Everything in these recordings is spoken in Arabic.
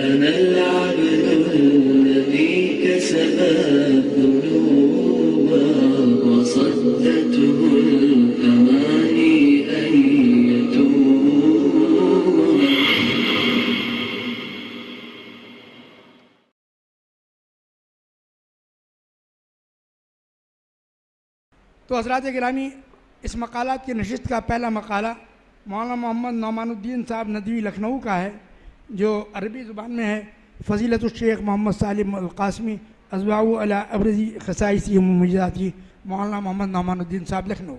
أنا العبد الذي كسب الذنوب وصدته الأماني أن يتوب. तो हज़रात गिरामी, इस मकालात की नशिस्त का पहला मकाला मौलाना मोहम्मद नौमानुद्दीन साहब नदवी लखनऊ का है, जो अरबी ज़ुबान में है। फ़ज़ीलतुश शेख मोहम्मद सालिम अल क़ासिमी अज़वाउ अला अब्रज़ी ख़साइसी मुमय्यज़ाती, मौलाना मोहम्मद नौमानुद्दीन साहब लखनऊ।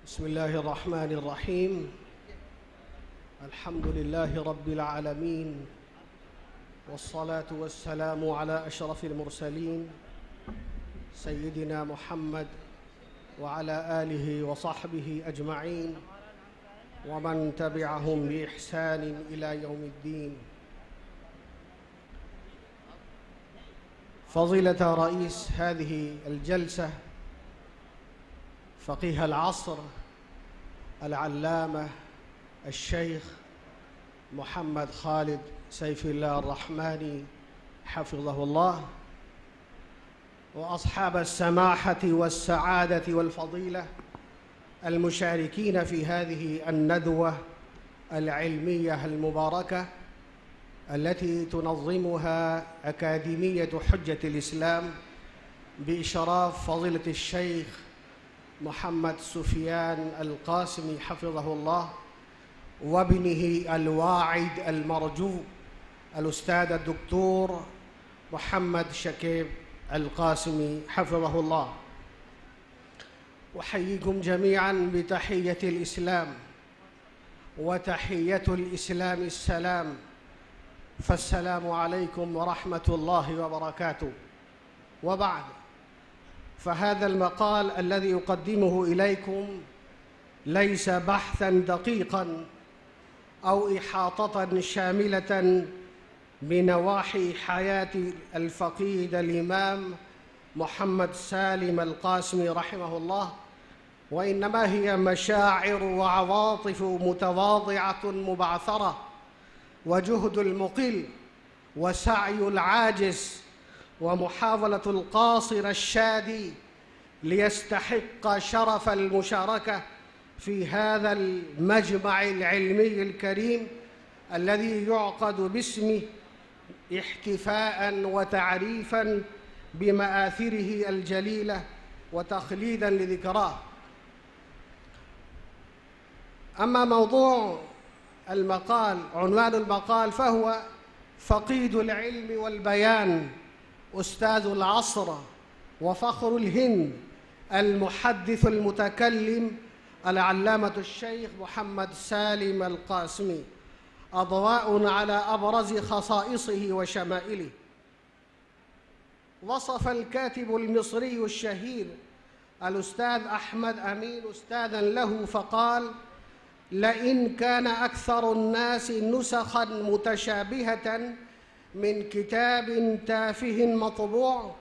बिस्मिल्लाहिर्रहमानिर्रहीम। अल्हम्दुलिल्लाहि रब्बिल आलमीन वस्सलातु वस्सलामु अला अशरफिल मुरसलीन सय्यिदिना मुहम्मद व अला आलिहि व सहबिहि अजमईन व मन तबिअहुम बिइहसान इला यौमिद्दीन। फ़ज़ीलत रईस हाज़िही अल-जल्सा फ़क़ीह अल-अस्र अल-अल्लामा अल-शेख़ मोहम्मद ख़ालिद सैफ़ुल्लाह अर-रहमानी हफ़िज़हुल्लाह وأصحاب السماحة والسعادة والفضيلة المشاركين في هذه الندوة العلمية المباركة التي تنظمها أكاديمية حجة الإسلام بإشراف فضيلة الشيخ محمد سفيان القاسمي حفظه الله وابنه الواعد المرجو الأستاذ الدكتور محمد شكيب القاسمي حفظه الله. أحييكم جميعا بتحية الإسلام، وتحية الإسلام السلام، فالسلام عليكم ورحمة الله وبركاته. وبعد، فهذا المقال الذي أقدمه إليكم ليس بحثا دقيقا أو إحاطة شاملة بنواحي حياة الفقيد الإمام محمد سالم القاسمي رحمه الله، وإنما هي مشاعر وعواطف متواضعة مبعثرة، وجهد المقل، وسعي العاجز، ومحاولة القاصر الشادي ليستحق شرف المشاركة في هذا المجمع العلمي الكريم الذي يعقد باسمه احتفاء وتعريفا بمآثره الجليلة وتخليدا لذكراه. أما موضوع المقال، عنوان المقال، فهو فقيد العلم والبيان، أستاذ العصر وفخر الهند، المحدث المتكلم العلامة الشيخ محمد سالم القاسمي، أضواء على أبرز خصائصه وشمائله. وصف الكاتب المصري الشهير الأستاذ أحمد أمين أستاذا له فقال: لئن كان أكثر الناس نسخا متشابهة من كتاب تافه مطبوع،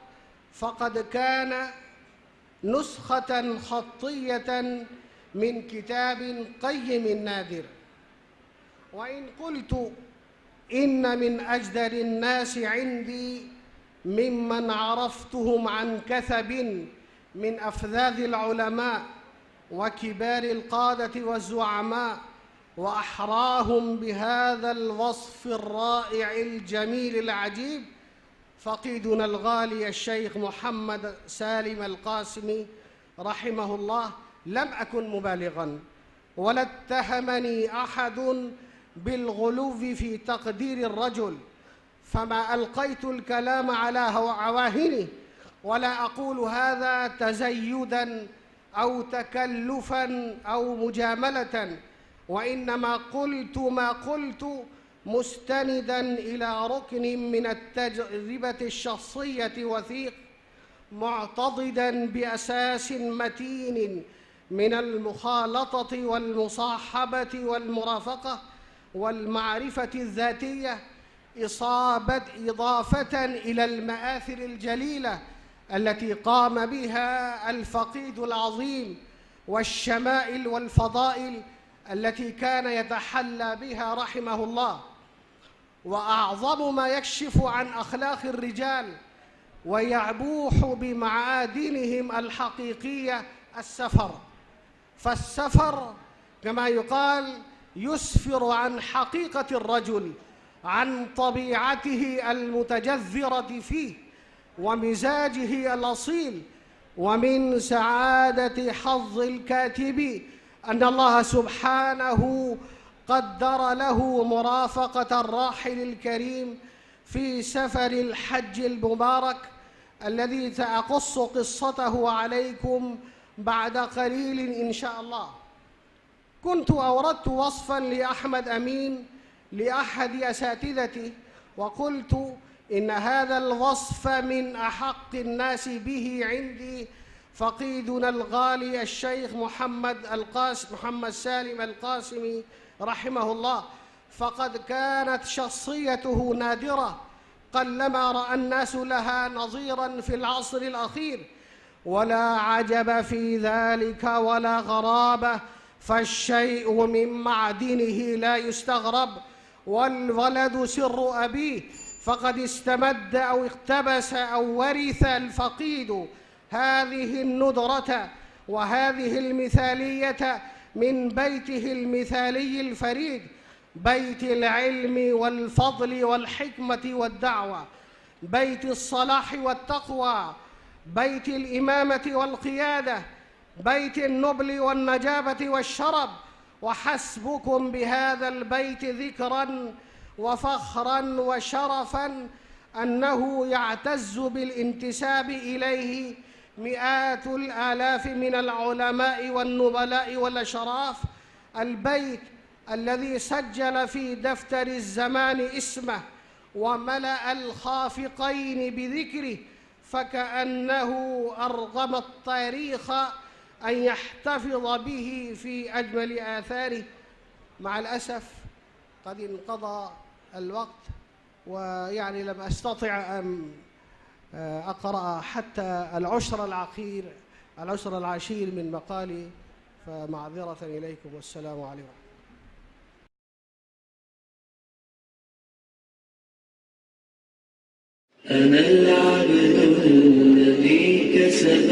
فقد كان نسخة خطية من كتاب قيم نادر. وإن قلت إن من أجدر الناس عندي ممن عرفتهم عن كثب من أفذاذ العلماء وكبار القادة والزعماء وأحراهم بهذا الوصف الرائع الجميل العجيب، فقيدنا الغالي الشيخ محمد سالم القاسمي رحمه الله، لم أكن مبالغا، ولا اتهمني أحد بالغلو في تقدير الرجل، فما ألقيت الكلام على عواهنه، ولا أقول هذا تزيدا أو تكلفا أو مجاملة، وإنما قلت ما قلت مستندا إلى ركن من التجربة الشخصية وثيق، معتضدا بأساس متين من المخالطة والمصاحبة والمرافقة والمعرفة الذاتية، إضافة إلى المآثر الجليلة التي قام بها الفقيد العظيم، والشمائل والفضائل التي كان يتحلى بها رحمه الله. وأعظم ما يكشف عن أخلاق الرجال ويبوح بمعادنهم الحقيقية السفر. فالسفر كما يقال يسفر عن حقيقة الرجل، عن طبيعته المتجذرة فيه ومزاجه الأصيل. ومن سعادة حظ الكاتب أن الله سبحانه قدر له مرافقة الراحل الكريم في سفر الحج المبارك الذي سأقص قصته عليكم بعد قليل إن شاء الله. كنت أوردت وصفاً لأحمد أمين لأحد أساتذتي وقلت إن هذا الوصف من أحق الناس به عندي فقيدنا الغالي الشيخ محمد سالم القاسمي رحمه الله، فقد كانت شخصيته نادرة قلما رأى الناس لها نظيراً في العصر الأخير، ولا عجب في ذلك ولا غرابة، فالشيء من معدنه لا يستغرب. والولد سر أبيه، فقد استمد أو اقتبس أو ورث الفقيد هذه الندرة وهذه المثالية من بيته المثالي الفريد، بيت العلم والفضل والحكمة والدعوة، بيت الصلاح والتقوى، بيت الإمامة والقيادة، بيت النبل والنجابة والشرب. وحسبكم بهذا البيت ذكراً وفخراً وشرفاً أنه يعتز بالانتساب إليه مئات الآلاف من العلماء والنبلاء والأشراف، البيت الذي سجل في دفتر الزمان اسمه وملأ الخافقين بذكره، فكأنه أرغم التاريخ أن يحتفظ به في أجمل آثاره. مع الأسف قد انقضى الوقت، ويعني لم أستطع أن أقرأ حتى العشر العشير من مقالي، فمعذرة إليكم والسلام عليكم. أنا العبد الذي كسب